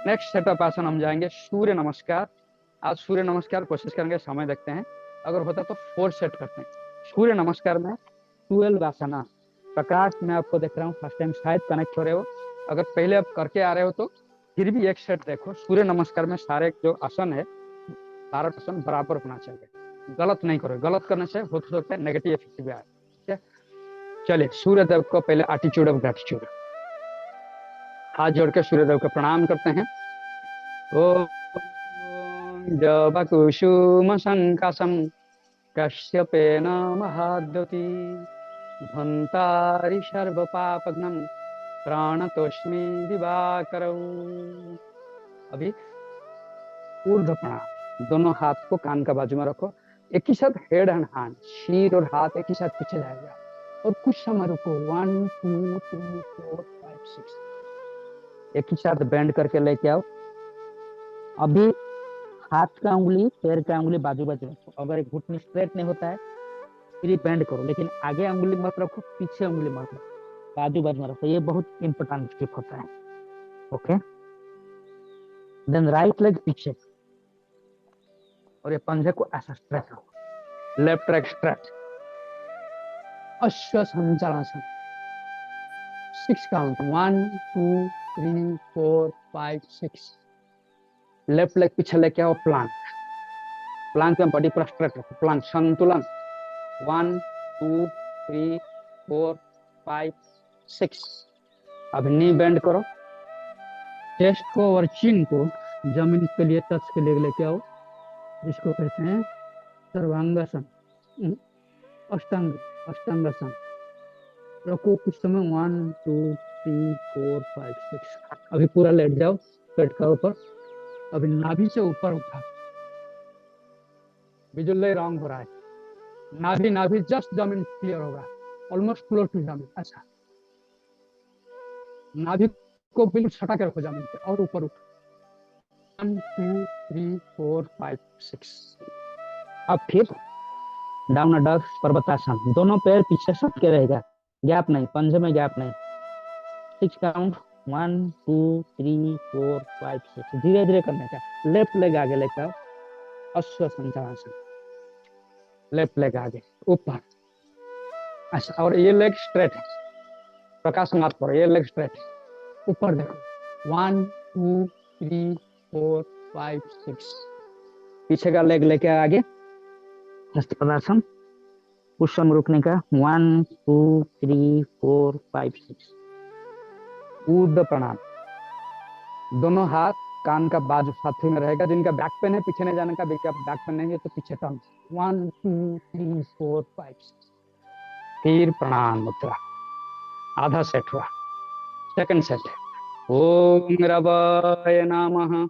नेक्स्ट सेटअप आसन हम जाएंगे सूर्य नमस्कार। आज सूर्य नमस्कार कोशिश करेंगे, समय देखते हैं, अगर होता तो 4 सेट करते हैं। सूर्य नमस्कार में 12 आसना। प्रकाश, मैं आपको देख रहा हूँ, फर्स्ट टाइम शायद कनेक्ट हो रहे हो। अगर पहले आप करके आ रहे हो तो फिर भी एक सेट देखो। सूर्य नमस्कार में सारे जो आसन है, सारा आसन बराबर होना चाहिए, गलत नहीं करो। गलत करने से हो सकता है नेगेटिव इफेक्ट भी आए। ठीक है, चलिए सूर्य देव को पहले एटीट्यूड ऑफ ग्रेटिट्यूड, हाथ जोड़ के सूर्य देव को प्रणाम करते हैं। ओ जबकुसुम संकाशम कश्यपेन महाद्युति धन्तारि सर्व पापघ्नम प्राणतोष्मि दिवाकरौ। अभी ऊर्ध्व प्रणाम, दोनों हाथ को कान का बाजू में रखो, एक ही साथ हेड एंड हैंड, शीर और हाथ एक ही साथ पीछे जाएगा। और कुछ समय रुको, 1 2 3 4 5 6, एक ही साथ बेंड करके लेके आओ। अभी हाथ का उंगली पैर का उंगली बाजू बाजू रखो। अगर घुटने स्ट्रेट नहीं होता है फिर बेंड करो, लेकिन आगे उंगली मत रखो, पीछे उंगली मत रखो, बाजू बाजू में रखो। ये बहुत इंपॉर्टेंट स्टेप होता है। ओके, देन राइट लेग पीछे और ये पंजे को ऐसा स्ट्रेच रखो, लेफ्ट लेग स्ट्रेच। अश्व संचालन 6 काउंट, 1 2 3 4 5 6। लेफ्ट लेग पीछे लेके आओ, प्लांक। प्लांक में बॉडी पूरा स्ट्रेट रखो, प्लांक संतुलन। 1 2 3 4 5 6। अब नी बेंड करो, चेस्ट को और चिन को जमीन के लिए टच के लिए लेके आओ, जिसको कहते हैं सर्वांगासन, अष्टांग अष्टांगासन। रखो कुछ समय, 1 2 3 4 5 6। अभी पूरा लेट जाओ पेट का ऊपर। अभी नाभि से ऊपर उठा, विजुअली रॉन्ग हो रहा है। नाभि नाभि जस्ट जमीन क्लियर होगा, ऑलमोस्ट क्लोज टू जमीन। अच्छा, नाभि को बिल्कुल सटा के रखो जमीन पे और ऊपर उठो। 1 2 3 4 5 6। अब फिर डाउन डॉग पर्वतासन, दोनों पैर पीछे सट के रहेगा, गैप नहीं, पंजे में गैप नहीं। 6 काउंट, 1 2 3 4 5 6। धीरे धीरे करने का, लेफ्ट लेग आगे लेकर आओ, अश्व संचालन। लेफ्ट लेग आगे ऊपर, अच्छा, और ये लेग स्ट्रेट है, प्रकाश मत करो, ये लेग स्ट्रेच, ऊपर देखो, 1 2 3 4 5 6, पीछे का लेग लेके आगे, हस्त पदासन, पुष्पम रुकने का, 1 2 3 4 5 6, ऊर्ध्व प्रणाम, दोनों हाथ कान का बाजू साथ में रहेगा, जिनका बैक पेन है पीछे नहीं जाने का, बैक पेन नहीं है तो पीछे टर्न, 1 2 3 4 5 6, फिर प्रणाम मुद्रा, आधा सेट हुआ। सेकंड सेट, ओम रवाय नमः,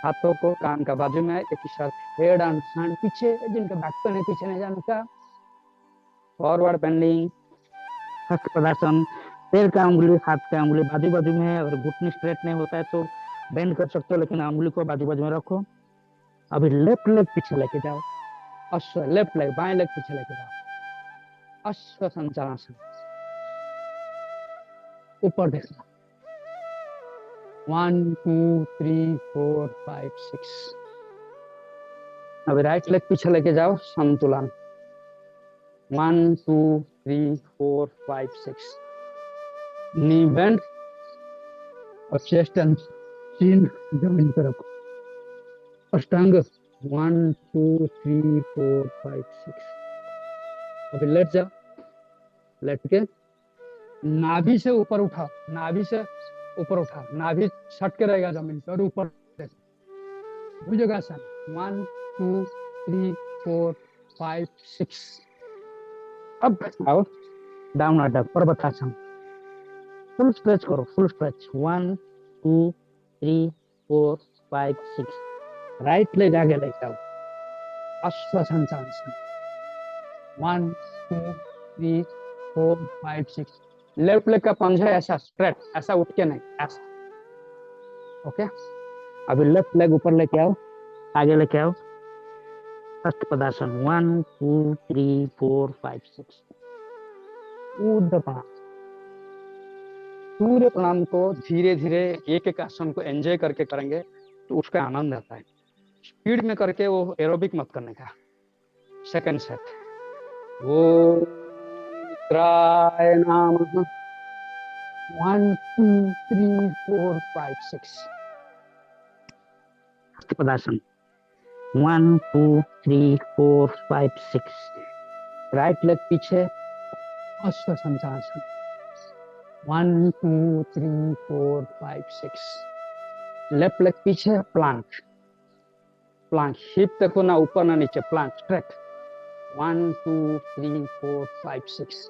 हाथों को कान का बाजू में, एक ही साथ हेड एंड हैंड पीछे, जिनका बैक पेन है पीछे नहीं जाने का, फॉरवर्ड बेंडिंग, हस्त प्रदर्शन, पैर का उंगली हाथ का उंगली बाजू बाजू में, अगर घुटने स्ट्रेट नहीं होता है तो बेंड कर सकते हो, लेकिन उंगली को बाजू बाजू में रखो। अभी लेफ्ट लेग पीछे लेके जाओ, अश्व, लेफ्ट लेग, बाएं लेग पीछे लेके जाओ, अश्व संचालन, ऊपर देखना, 1 2 3 4 5 6, अभी राइट लेग पीछे लेके जाओ, संतुलन, 1 2 3 4 5 6, नी बेंड और चेस्ट एंड चीन जमीन पर रखो, अष्टांग, 1 2 3 4 5 6, अभी लेट जाओ, लेट के नाभि से ऊपर उठा, नाभि से ऊपर उठा, नाभि सट के रहेगा जमीन पर, ऊपर भुजंगासन, 1 2 3 4 5 6, अब आओ डाउन डॉग, पर्वतासन, फुल स्ट्रेच करो, फुल स्ट्रेच, 1 2 3 4 5 6, राइट लेग आगे लेके आओ, अश्वसंचालन, 1 2 3 4 5 6, लेफ्ट लेग का पंजा ऐसा स्ट्रेट, ऐसा उठ के नहीं, ऐसा, ओके। अभी लेफ्ट लेग ऊपर लेके आओ, आगे लेके आओ, हस्त पदासन, 1 2 3 4 5 6, ऊर्ध्व प्रणाम। सूर्य प्रणाम को धीरे धीरे एक एक आसन को एंजॉय करके करेंगे तो उसका आनंद आता है, स्पीड में करके वो एरोबिक मत करने का। सेकंड सेट, ओम मित्राय नमः, 1 2 3 4 5 6, हस्त पदासन, 1 2 3 4 5 6, राइट लेग पीछे, अश्व संचालन, 1 2 3 4 5 6, लेफ्ट लेग पीछे, प्लांक, प्लांक, हिप देखो ना ऊपर ना नीचे, Planck straight, 1 2 3 4 5 6,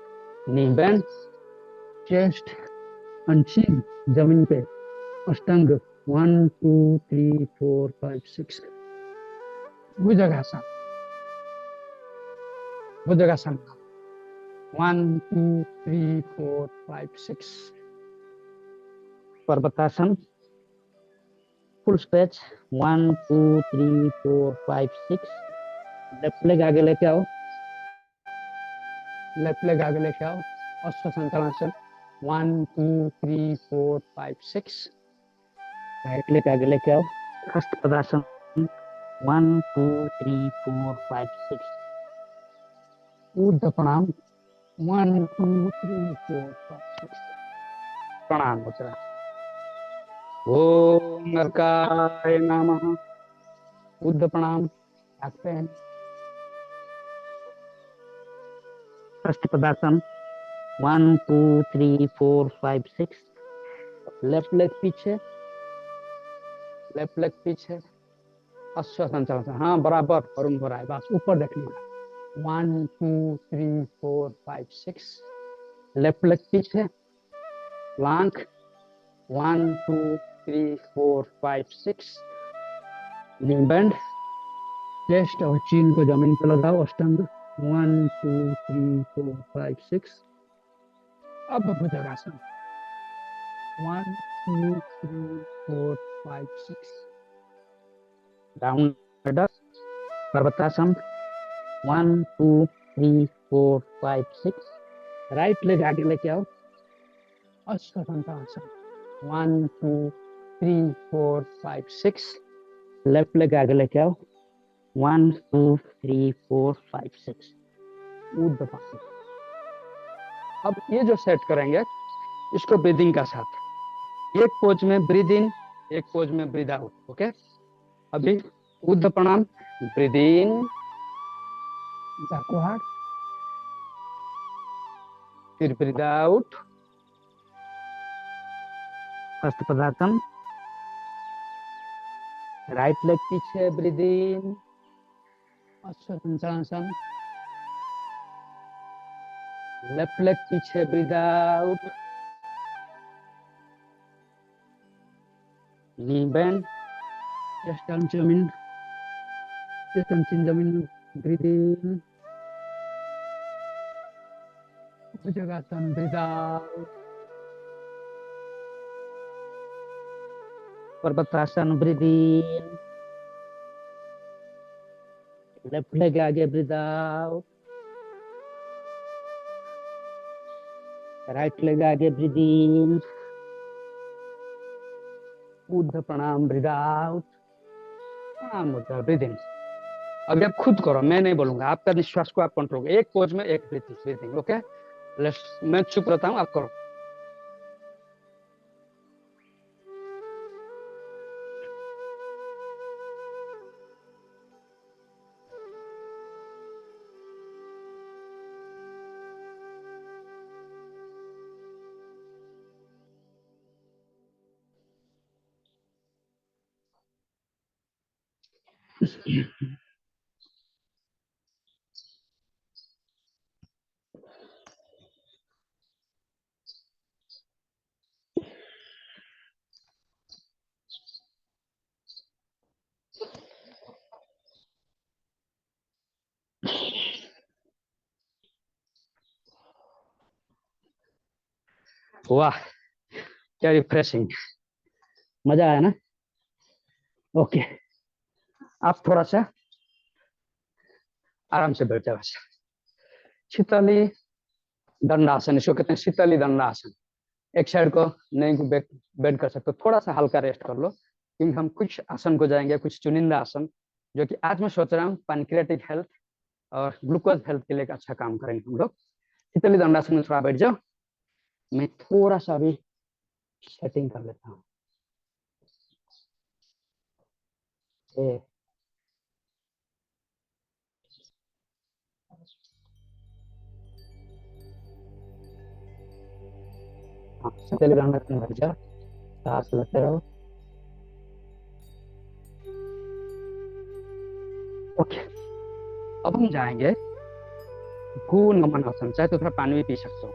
knee bend, chest and chin जमीन पे, अष्टांग, 1 2 3 4 5 6, भुजंगासन, भुजंगासन, 1 2 3 4 5 6, पर्वतासन, फुल स्ट्रेच, 1 2 3 4 5 6, लेफ्ट लेग आगे लेके आओ, लेफ्ट लेग आगे लेके आओ, अश्व संचालन, 1 2 3 4 5 6, राइट लेग आगे लेके आओ, हस्त पदासन, 1 2 3 4 5 6, ऊर्ध्व प्रणाम, 1 2 3 4 5 6, प्रणाम मुद्रा, ओम नरकाय नमः, ऊर्ध्व प्रणाम, रखते हैं, हस्त पदासन, 1 2 3 4 5 6, लेफ्ट लेग पीछे, लेफ्ट लेग पीछे, अश्व संचालन, हाँ बराबर वरुण हो रहा है, बस ऊपर देखने का, 1 2 3 4 5 6, लेफ्ट लेग पीछे, प्लांक, 1 2 3 4 5 6, नी बेंड, चेस्ट और चीन को जमीन पर लगाओ, अष्टांग, 1 2 3 4 5 6, अब भुजंगासन, 1 2 3 4 5 6, डाउन डॉग, पर्वतासन, 1 2 3 4 5 6, राइट लेग आगे लेके आओ, अश्व संचालन, 1 2 3 4 5 6, लेफ्ट लेग आगे लेके आओ, 1 2 3 4 5 6, ऊर्ध्व प्रणाम, अब ये जो सेट करेंगे इसको ब्रीदिंग का साथ, एक पोज में ब्रीद इन, एक पोज में ब्रीद आउट। ओके, अभी ऊर्ध्व प्रणाम, ब्रीद इन, बैकवर्ड, फिर ब्रीद आउट, हस्तपदासन, राइट लेग पीछे, ब्रीद इन, अश्वसंचासन, लेफ्ट लेग पीछे, breathe out, knee bend, chest down जमीन, चेस्ट डाउन चिन जमीन, ब्रीद इन, भुजंगासन, ब्रीद आउट, पर्वतासन, ब्रीद इन, लेफ्ट लेग आगे, ब्रीद आउट, राइट लेग आगे, ब्रीद इन, ऊर्ध्व प्रणाम, ब्रीद आउट, प्रणाम मुद्रा, ब्रीद इन। अभी आप खुद करो, मैं नहीं बोलूंगा, आपका निश्वास को आप कंट्रोल करो, एक पोज में एक ब्रीथिंग। ओके, मैं चुप रहता हूं, आप करो। वाह, क्या रिफ्रेशिंग, मजा आया ना। ओके, आप थोड़ा सा आराम से बैठ जाओ। शीतली दंडासन, इसको कहते हैं शीतली दंडासन। एक साइड को नहीं बेंड कर सकते, थोड़ा सा हल्का रेस्ट कर लो, क्योंकि हम कुछ आसन को जाएंगे, कुछ चुनिंदा आसन जो कि आज मैं सोच रहा हूँ पैनक्रियाटिक हेल्थ और ग्लूकोज हेल्थ के लिए अच्छा काम करेंगे हम लोग। शीतली दंडासन में थोड़ा बैठ जाओ, मैं थोड़ा सा अभी सेटिंग कर लेता हूँ। शीतली दंडासन में बैठ जाओ, सांस लेते रहो। ओके, अब हम जाएंगे भू नमन आसन, चाहे तो थोड़ा पानी भी पी सकते हो।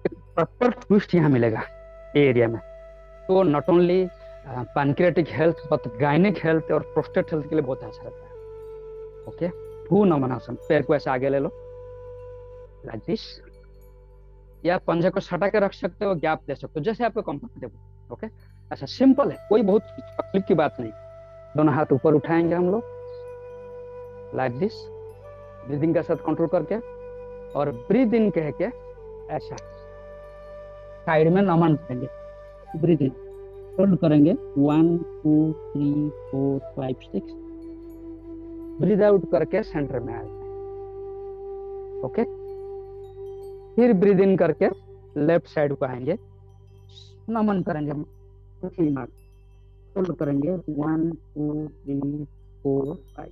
एक प्रॉपर ट्विस्ट यहाँ मिलेगा ये एरिया में, तो not only pancreatic health but gynaec health और प्रोस्टेट हेल्थ के लिए बहुत अच्छा रहता है। ओके, भू नमन आसन, पैर को ऐसे आगे ले लो लाइक दिस, या पंजे को सटा के रख सकते हो, गैप दे सकते हो, जैसे आपको कंफर्टेबल। ओके, अच्छा सिंपल है, कोई बहुत तकलीफ की बात नहीं। दोनों हाथ ऊपर उठाएंगे हम लोग लाइक दिस, ब्रीदिंग का साथ कंट्रोल करके, और ब्रीद इन कह के ऐसा साइड में नमन करेंगे, ब्रीद इन होल्ड करेंगे 1 2 3 4 5 6, ब्रीद आउट करके सेंटर में आ जाए। ओके, फिर ब्रीद इन करके लेफ्ट साइड को आएंगे, नमन करेंगे, होल्ड करेंगे 1 2 3 4 5,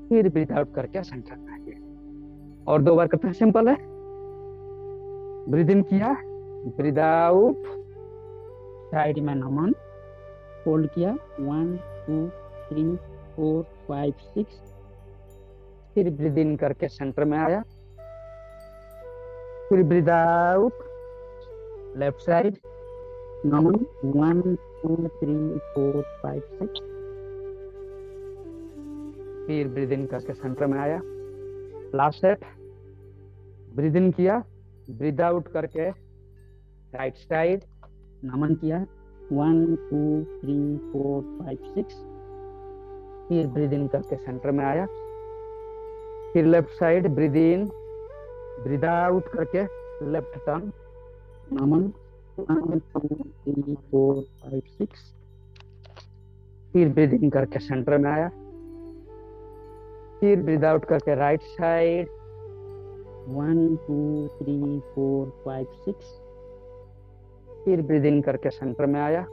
फिर ब्रीद आउट करके सेंटर में आएंगे, और 2 बार करते हैं, सिंपल है। ब्रीद इन किया, ब्रीद आउट, साइड में नमन, होल्ड किया 1 2 3 4 5 6, फिर ब्रीद इन करके सेंटर में आया, फिर ब्रीद आउट, लेफ्ट साइड नमन 1 2 3 4 5 6, फिर ब्रीद इन करके सेंटर में आया, लास्ट सेट, ब्रीद इन किया, ब्रीद आउट करके राइट साइड नमन किया 1 2 3 4 5 6, फिर ब्रीद इन करके सेंटर में आया, फिर left side breathe in, breathe out करके लेफ्ट टर्न नमन 1 2 3 4 5 6, फिर ब्रीद इन करके सेंटर में आया, फिर ब्रीद आउट करके राइट साइड 1 2 3 4 5 6। फिर ब्रीद इन करके सेंटर में आया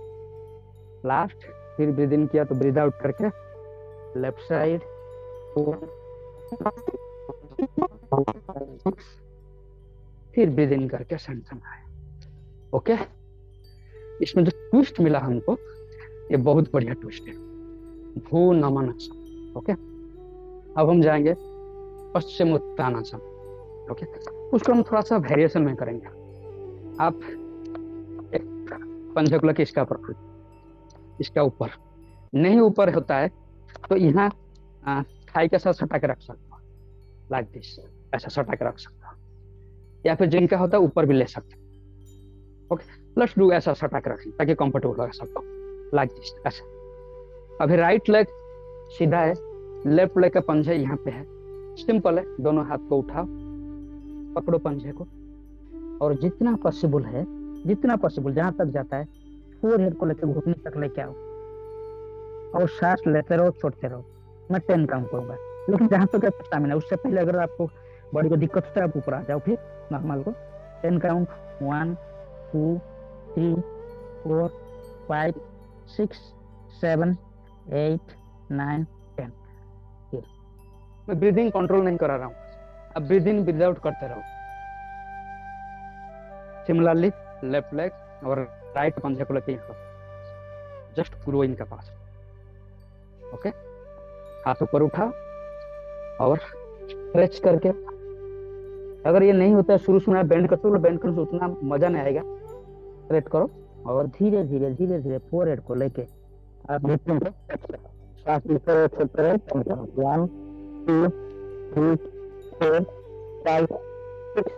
लास्ट, फिर ब्रीद इन किया तो ब्रीद आउट करके लेफ्ट साइड 4 फिर ब्रीद इन करके सेंटर में आया। ओके, इसमें जो ट्विस्ट मिला हमको ये बहुत बढ़िया ट्विस्ट है, भू नमन आसन। ओके, अब हम जाएंगे पश्चिम उत्तानासन। ओके, उसको हम थोड़ा सा वेरिएशन में करेंगे। आप एक पंजे को लेके इसका ऊपर, इसका ऊपर नहीं ऊपर होता है तो यहाँ थाई के साथ सटा के रख सकते हो, लाइक दिस, ऐसा सटा के रख सकते हो, या फिर जिनका होता है ऊपर भी ले सकते हो। ओके, लेट्स डू ऐसा सटा के रखें ताकि कंफर्टेबल लगा सबको, लाइक दिस, ऐसा। अभी राइट लेग सीधा है, लेफ्ट लेग का पंजा यहाँ पे है, सिंपल है। दोनों हाथ को उठाओ, पकड़ो पंजे को, और जितना पॉसिबल है, जितना पॉसिबल जहां तक जाता है, फोरहेड को लेकर घुटने तक लेके आओ और सांस लेते रहो, छोड़ते रहो। मैं 10 काउंट करूंगा, लेकिन जहां तक स्टैमिना, उससे पहले अगर आपको बॉडी को दिक्कत होता है आप ऊपर आ जाओ, फिर नॉर्मल को 10 काउंट, 1 2 3 4 5 6 7 8 9 10। मैं ब्रीदिंग कंट्रोल नहीं करा रहा हूँ, अब ब्रीद इन ब्रीद आउट करते रहो। सिमिलरली लेफ्ट लेग और राइट पंजे को लेके जस्ट ग्रो इन का पास। ओके, हाथ ऊपर उठाओ और स्ट्रेच करके, अगर ये नहीं होता है शुरू से बेंड करते हो, बेंड करने से उतना मजा नहीं आएगा। स्ट्रेच करो और धीरे धीरे धीरे धीरे फोरहेड को लेके आप सांस लेते रहो, छोड़ते रहो। 1 2 3 4 5 6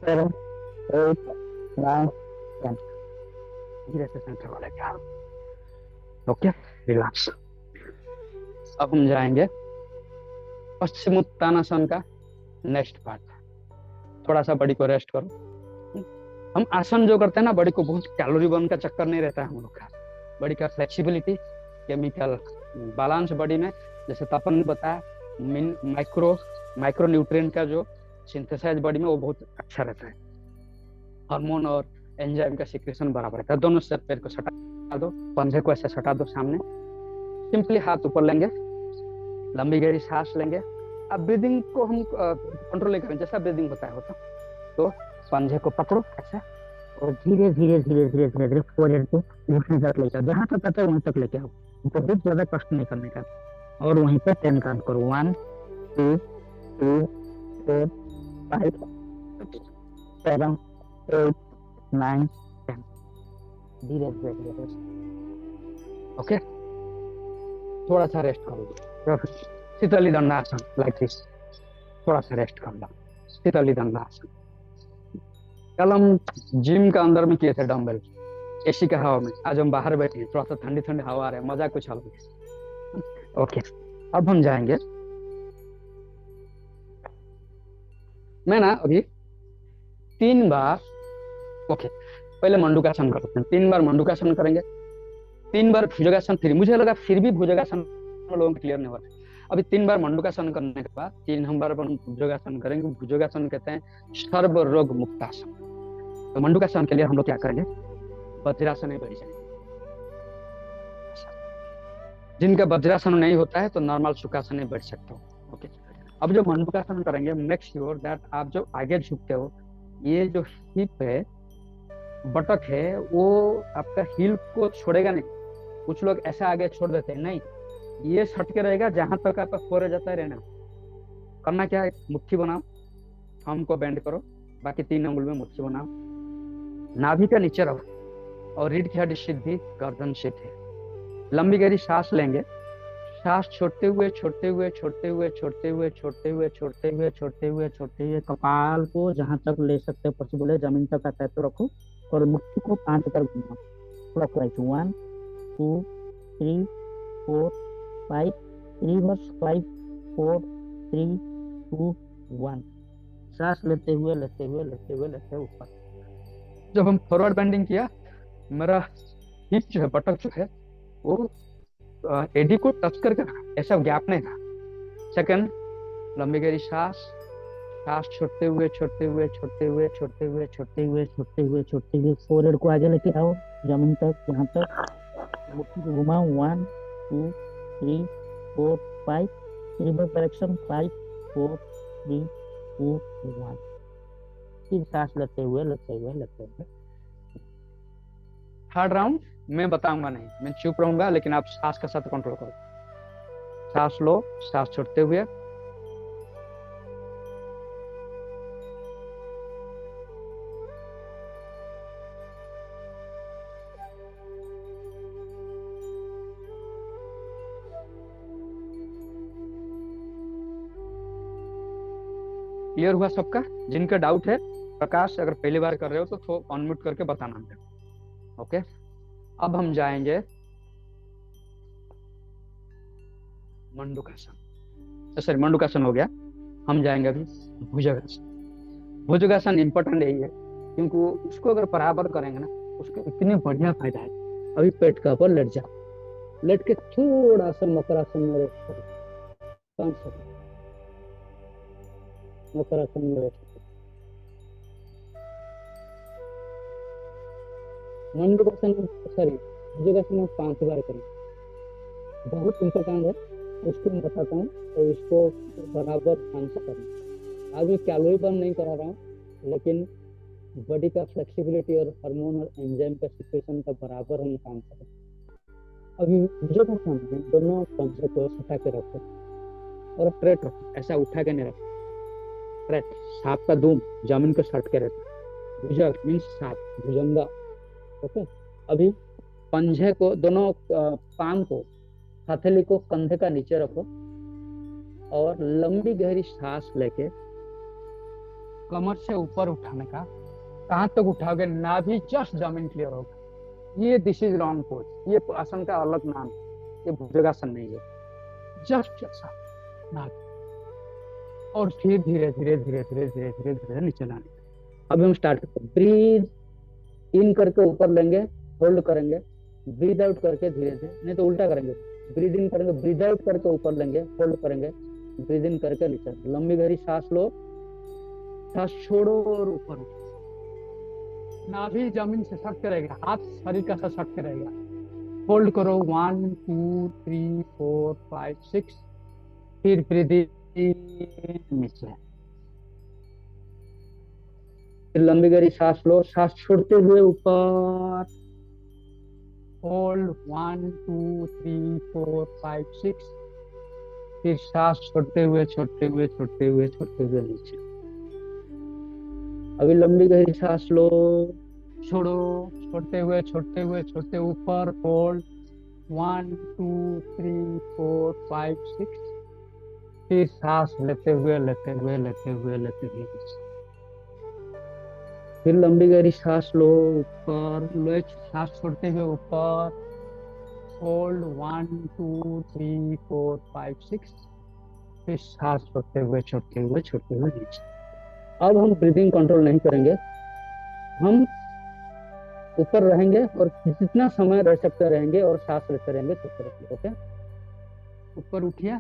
7 8 9 10। धीरे से सेंटर को लेके आओ। Okay, relax. अब हम जाएंगे पश्चिम उत्तानासन का नेक्स्ट पार्ट। थोड़ा सा बॉडी को रेस्ट करो। हम आसन जो करते हैं ना, बॉडी को बहुत कैलोरी बर्न का चक्कर नहीं रहता है हम लोग का। बॉडी का फ्लेक्सिबिलिटी, केमिकल बैलेंस बॉडी में, जैसे तपन ने बताया, माइक्रो न्यूट्रिएंट का जो सिंथेसाइज बॉडी में वो बहुत अच्छा रहता है। हार्मोन और एंजाइम का सिक्रेशन बराबर रहता है। दोनों से पैर को सटा दो, पंजे को ऐसे सटा दो सामने, सिंपली हाथ ऊपर लेंगे, लंबी गहरी सांस लेंगे। अब ब्रीदिंग को हम कंट्रोल नहीं करें, जैसा ब्रीदिंग होता है होता, तो पंजे को पकड़ो ऐसा और धीरे धीरे धीरे धीरे धीरे धीरे फोरहेड को घुटने तक लेकर, जहां तक आता है वहीं तक लेके आओ, बहुत ज्यादा कष्ट नहीं करने का। और वहीं पे 10 काउंट करो, 1 2 3 4 5 6 7 8 9 10। धीरे धीरे धीरे। ओके, थोड़ा सा रेस्ट कर लो, शीतली दंडासन, लाइक दिस। थोड़ा सा रेस्ट कर लो, शीतली दंडासन। कल हम जिम का अंदर में किए थे डंबल, एसी का हवा में। आज हम बाहर बैठे हैं, थोड़ा सा ठंडी ठंडी हवा आ रहा है, मजा कुछ अलग है। ओके, अब हम जाएंगे, मैं ना अभी 3 बार, ओके पहले मंडूकासन करते हैं। 3 बार मंडूकासन करेंगे, 3 बार भुजंगासन। फिर मुझे लगा फिर भी भुजंगासन लोगों को क्लियर नहीं हुआ। अभी 3 बार मंडूकासन करने के बाद 3 बार भुजंगासन करेंगे। भुजंगासन कहते हैं सर्व रोग मुक्तासन। तो मंडूकासन के लिए हम लोग क्या करेंगे, वज्रासन में बैठ जाएंगे। जिनका वज्रासन नहीं होता है तो नॉर्मल सुखासन में बैठ सकते हो। ओके, अब जो मंडूकासन करेंगे, मेक श्योर दैट आप जो आगे झुकते हो, ये जो हिप है, बटक है, वो आपका हील को छोड़ेगा नहीं। कुछ लोग ऐसा आगे छोड़ देते हैं, नहीं, ये सट के रहेगा जहां तक आपका फोरहेड जाता है। रहना करना क्या है, मुट्ठी बनाओ, थंब को बेंड करो, बाकी 3 अंगुल में मुट्ठी बनाओ, नाभि का नीचे रहो और रीढ़ की हड्डी सीधी, गर्दन सीधी। लंबी गहरी सांस लेंगे, सांस छोड़ते हुए छोड़ते हुए छोड़ते हुए छोड़ते हुए छोड़ते हुए छोड़ते हुए छोड़ते हुए छोड़ते हुए कपाल को जहां तक ले सकते हो पॉसिबल है, जमीन तक आता है तो रखो और मुट्ठी को 5 तरफ घुमाओ। Clockwise 1 2 3 4 5, reverse 5 4 3 2 1। सांस लेते हुए लेते हुए लेते हुए लेते हुए ऊपर। जब हम फॉरवर्ड बेंडिंग किया, मेरा हिप जो है, बटक जो है, वो एडी को टच करके रखा, ऐसा गैप नहीं था। सेकंड, लंबी गहरी सांस, सांस छोड़ते हुए छोड़ते हुए छोड़ते हुए छोड़ते हुए छोड़ते हुए छोड़ते हुए छोड़ते हुए फोरहेड को आगे लेके आओ जमीन तक, यहाँ तक मुट्ठी को घुमाओ। 1 2 3 4 5, रिवर्स डायरेक्शन 5 4 3 2 1। फिर सांस लेते हुए लेते हुए लेते हुए। थर्ड राउंड मैं बताऊंगा नहीं, मैं चुप रहूंगा, लेकिन आप सांस के साथ कंट्रोल करो। सांस लो, सांस छोड़ते हुए। क्लियर हुआ सबका? जिनका डाउट है, प्रकाश अगर पहली बार कर रहे हो तो अनम्यूट करके बताना है। ओके, अब हम जाएंगे मंडूकासन। सॉरी, मंडूकासन हो गया। हम जाएंगे अभी भुजंगासन। भुजंगासन इंपॉर्टेंट यही है क्योंकि उसको अगर बराबर करेंगे ना, उसके इतने बढ़िया फायदा है। अभी पेट का ऊपर लेट जाओ, लेट के थोड़ा सा मकरासन में रेस्ट करो, 5 सेकंड मकरासन में रेस्ट करो। मंडूकासन, सॉरी भुजंगासन में 5 बार करें, बहुत इंपॉर्टेंट है। उसको मैं बताता हूँ और इसको बराबर ध्यान से करना। आज मैं कैलोरी बर्न नहीं करा रहा हूँ, लेकिन बॉडी का फ्लेक्सिबिलिटी और हार्मोन और एंजाइम का सिचुएशन का बराबर हम काम करें। अभी भुजंगासन में दोनों पंजे को उठा के रखो और स्ट्रेट रखो, ऐसा उठा के नहीं रखो, स्ट्रेट। सांप का दुम जमीन को सट के रहता। भुजंग मीन्स सांप, भुजंगा। ओके, अभी पंजे को, दोनों पाम को, हथेली को कंधे का नीचे रखो और लंबी गहरी सांस लेके कमर से ऊपर उठाने का। कहां तक उठाओगे? नाभि जस्ट जमीन क्लियर होगा। ये दिस इज लॉन्ग पोज। ये आसन का अलग नाम है, ये भुजंगासन नहीं है। जस्ट ऐसा नाभि, और फिर धीरे धीरे धीरे धीरे धीरे धीरे धीरे नीचे लाने का। अभी हम स्टार्ट करते हैं। ब्रीथ इन करके ऊपर लेंगे, होल्ड करेंगे, ब्रीद आउट करके धीरे धीरे, नहीं तो उल्टा करेंगे। ब्रीद इन करेंगे, ब्रीद आउट करके ऊपर लेंगे, होल्ड करेंगे, ब्रीद इन करके नीचे। लंबी गहरी सांस लो, सांस छोड़ो और ऊपर उठो। नाभि जमीन से सट के रहेगा, हाथ शरीर का साथ सट के रहेगा। होल्ड करो 1 2 3 4 5 6। फिर ब्रीद इन नीचे। फिर लंबी गहरी सांस लो, सांस छोड़ते हुए ऊपर। होल्ड 1 2 3 4 5 6। फिर सांस छोड़ते हुए छोड़ते हुए छोड़ते हुए छोड़ते हुए नीचे। अभी लंबी गहरी सांस लो, छोड़ो, छोड़ते हुए छोड़ते हुए छोड़ते ऊपर। होल्ड 1 2 3 4 5 6। फिर सांस लेते हुए लेते हुए लेते हुए लेते हुए नीचे। फिर लंबी गहरी सांस लो, ऊपर लो, सांस छोड़ते हुए ऊपर। होल्ड 1 2 3 4 5 6। फिर सांस छोड़ते हुए छोड़ते हुए छोड़ते हुए नीचे। अब हम ब्रीदिंग कंट्रोल नहीं करेंगे, हम ऊपर रहेंगे और जितना समय रह सकते रहेंगे और सांस लेते रहेंगे, चलते रहेंगे। ओके, ऊपर उठिए,